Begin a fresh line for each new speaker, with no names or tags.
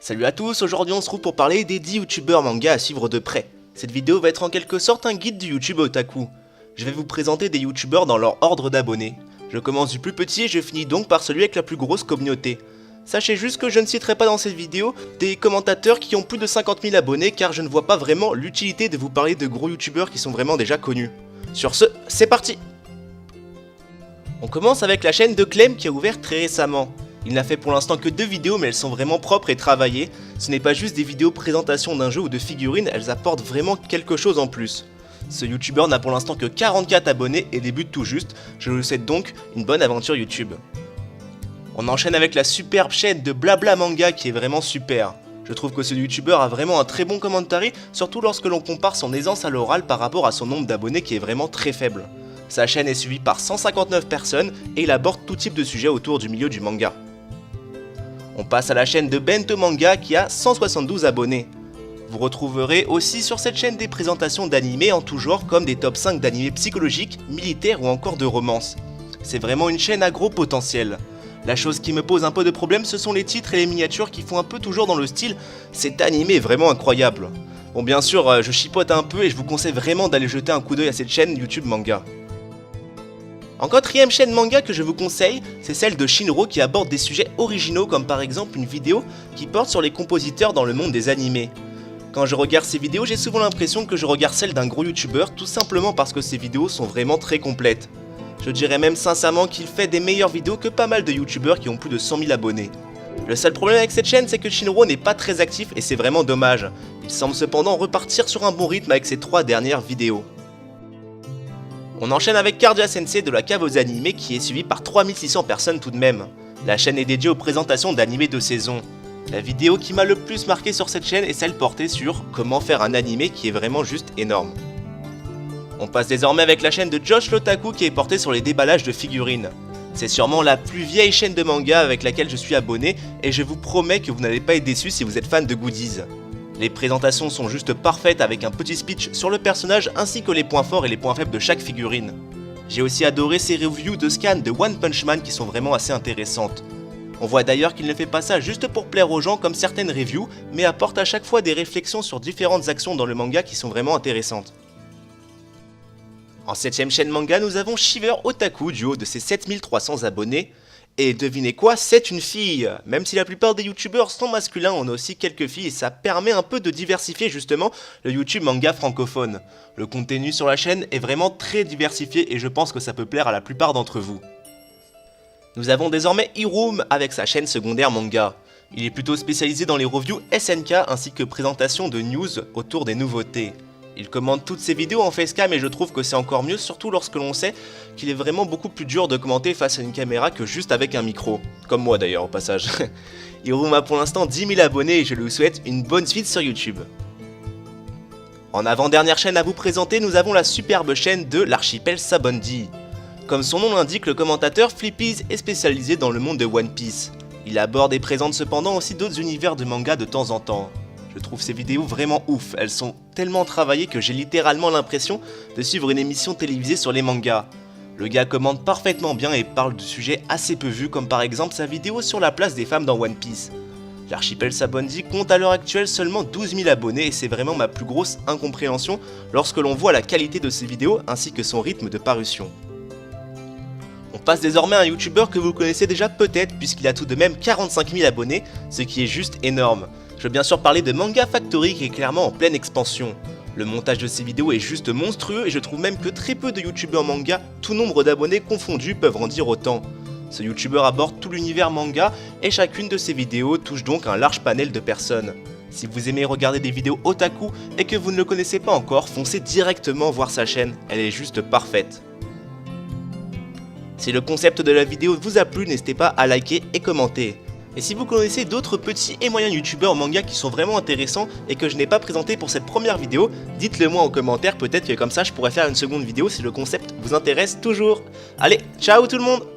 Salut à tous, aujourd'hui on se retrouve pour parler des 10 youtubeurs manga à suivre de près. Cette vidéo va être en quelque sorte un guide du YouTube otaku. Je vais vous présenter des youtubeurs dans leur ordre d'abonnés. Je commence du plus petit et je finis donc par celui avec la plus grosse communauté. Sachez juste que je ne citerai pas dans cette vidéo des commentateurs qui ont plus de 50 000 abonnés car je ne vois pas vraiment l'utilité de vous parler de gros youtubeurs qui sont vraiment déjà connus. Sur ce, c'est parti! On commence avec la chaîne de Clem qui a ouvert très récemment. Il n'a fait pour l'instant que 2 vidéos mais elles sont vraiment propres et travaillées. Ce n'est pas juste des vidéos présentation d'un jeu ou de figurines, elles apportent vraiment quelque chose en plus. Ce youtubeur n'a pour l'instant que 44 abonnés et débute tout juste, je lui souhaite donc une bonne aventure YouTube. On enchaîne avec la superbe chaîne de Blabla Manga qui est vraiment super. Je trouve que ce youtubeur a vraiment un très bon commentary, surtout lorsque l'on compare son aisance à l'oral par rapport à son nombre d'abonnés qui est vraiment très faible. Sa chaîne est suivie par 159 personnes et il aborde tout type de sujets autour du milieu du manga. On passe à la chaîne de Bento Manga qui a 172 abonnés. Vous retrouverez aussi sur cette chaîne des présentations d'animés en tout genre comme des top 5 d'animés psychologiques, militaires ou encore de romance. C'est vraiment une chaîne à gros potentiel. La chose qui me pose un peu de problème ce sont les titres et les miniatures qui font un peu toujours dans le style « cet animé est vraiment incroyable ». Bon bien sûr je chipote un peu et je vous conseille vraiment d'aller jeter un coup d'œil à cette chaîne YouTube Manga. En quatrième chaîne manga que je vous conseille, c'est celle de Shinro qui aborde des sujets originaux comme par exemple une vidéo qui porte sur les compositeurs dans le monde des animés. Quand je regarde ces vidéos, j'ai souvent l'impression que je regarde celle d'un gros youtubeur tout simplement parce que ces vidéos sont vraiment très complètes. Je dirais même sincèrement qu'il fait des meilleures vidéos que pas mal de youtubeurs qui ont plus de 100 000 abonnés. Le seul problème avec cette chaîne, c'est que Shinro n'est pas très actif et c'est vraiment dommage. Il semble cependant repartir sur un bon rythme avec ses 3 dernières vidéos. On enchaîne avec Cardia Sensei de la cave aux animés qui est suivi par 3600 personnes tout de même. La chaîne est dédiée aux présentations d'animés de saison. La vidéo qui m'a le plus marqué sur cette chaîne est celle portée sur comment faire un animé qui est vraiment juste énorme. On passe désormais avec la chaîne de Josh l'Otaku qui est portée sur les déballages de figurines. C'est sûrement la plus vieille chaîne de manga avec laquelle je suis abonné et je vous promets que vous n'allez pas être déçus si vous êtes fan de goodies. Les présentations sont juste parfaites avec un petit speech sur le personnage ainsi que les points forts et les points faibles de chaque figurine. J'ai aussi adoré ces reviews de scan de One Punch Man qui sont vraiment assez intéressantes. On voit d'ailleurs qu'il ne fait pas ça juste pour plaire aux gens comme certaines reviews, mais apporte à chaque fois des réflexions sur différentes actions dans le manga qui sont vraiment intéressantes. En 7ème chaîne manga, nous avons Shiver Otaku du haut de ses 7300 abonnés. Et devinez quoi, c'est une fille. Même si la plupart des youtubeurs sont masculins, on a aussi quelques filles et ça permet un peu de diversifier justement le YouTube manga francophone. Le contenu sur la chaîne est vraiment très diversifié et je pense que ça peut plaire à la plupart d'entre vous. Nous avons désormais Hiroom avec sa chaîne secondaire manga. Il est plutôt spécialisé dans les reviews SNK ainsi que présentation de news autour des nouveautés. Il commente toutes ses vidéos en facecam et je trouve que c'est encore mieux, surtout lorsque l'on sait qu'il est vraiment beaucoup plus dur de commenter face à une caméra que juste avec un micro. Comme moi d'ailleurs au passage. Hiroom a pour l'instant 10 000 abonnés et je lui souhaite une bonne suite sur YouTube. En avant-dernière chaîne à vous présenter, nous avons la superbe chaîne de l'archipel Sabondi. Comme son nom l'indique, le commentateur Flippies est spécialisé dans le monde de One Piece. Il aborde et présente cependant aussi d'autres univers de manga de temps en temps. Je trouve ces vidéos vraiment ouf, elles sont tellement travaillées que j'ai littéralement l'impression de suivre une émission télévisée sur les mangas. Le gars commente parfaitement bien et parle de sujets assez peu vus comme par exemple sa vidéo sur la place des femmes dans One Piece. L'archipel Sabondi compte à l'heure actuelle seulement 12 000 abonnés et c'est vraiment ma plus grosse incompréhension lorsque l'on voit la qualité de ses vidéos ainsi que son rythme de parution. On passe désormais à un youtubeur que vous connaissez déjà peut-être puisqu'il a tout de même 45 000 abonnés, ce qui est juste énorme. Je veux bien sûr parler de Manga Factory qui est clairement en pleine expansion. Le montage de ces vidéos est juste monstrueux et je trouve même que très peu de youtubeurs manga, tout nombre d'abonnés confondus, peuvent en dire autant. Ce youtubeur aborde tout l'univers manga et chacune de ses vidéos touche donc un large panel de personnes. Si vous aimez regarder des vidéos otaku et que vous ne le connaissez pas encore, foncez directement voir sa chaîne, elle est juste parfaite. Si le concept de la vidéo vous a plu, n'hésitez pas à liker et commenter. Et si vous connaissez d'autres petits et moyens youtubeurs manga qui sont vraiment intéressants et que je n'ai pas présenté pour cette première vidéo, dites-le moi en commentaire, peut-être que comme ça je pourrais faire une seconde vidéo si le concept vous intéresse toujours. Allez, ciao tout le monde!